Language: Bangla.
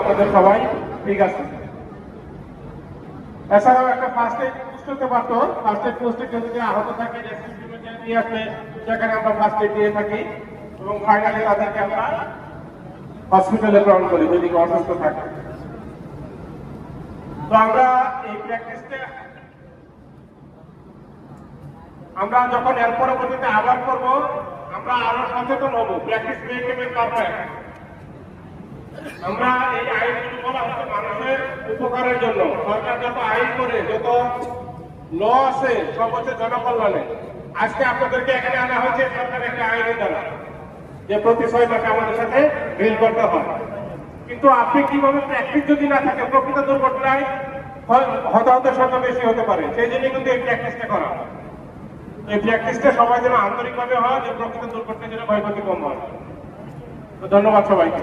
আমাদের সবাই ঠিক আছে। এছাড়াও একটা ফার্স্ট এড পোস্ট হতে পারতো। ফার্স্ট এড পোস্টে কেউ যদি আহত থাকে নিয়ে আসলে সেখানে আমরা ফার্স্ট এড দিয়ে থাকি এবং ফাইনালি তাদেরকে আমরা হসপিটালে গ্রহণ করি যদি অসুস্থ থাকে। তো আমরা এই প্র্যাকটিসটা আমরা যখন এর পরবর্তীতে আবার করবো আমরা আরো সচেতন হব। Practice make a man perfect. আমরা এই আইনগুলো করা হচ্ছে মানুষের উপকারের জন্য। সরকার যত আইন করে, যত ল আছে সব হচ্ছে জনকল্যাণে। আজকে আপনাদেরকে এখানে আনা হয়েছে সরকারের একটা আইনের দ্বারা যে প্রতি 6 মাসে আমাদের সাথে ড্রিল করতে হয়। কিন্তু আপনি কিভাবে প্র্যাকটিস যদি না থাকে প্রকৃত দুর্ঘটনায় হতাহতের সংখ্যা বেশি হতে পারে। সেই জন্য কিন্তু এই প্র্যাকটিসটা করা। এই প্র্যাকটিসটা সবাই যেন আন্তরিকভাবে হয় যে প্রকৃত দুর্ঘটনার জন্য ক্ষয়ক্ষতি কম হয়। তো ধন্যবাদ সবাইকে।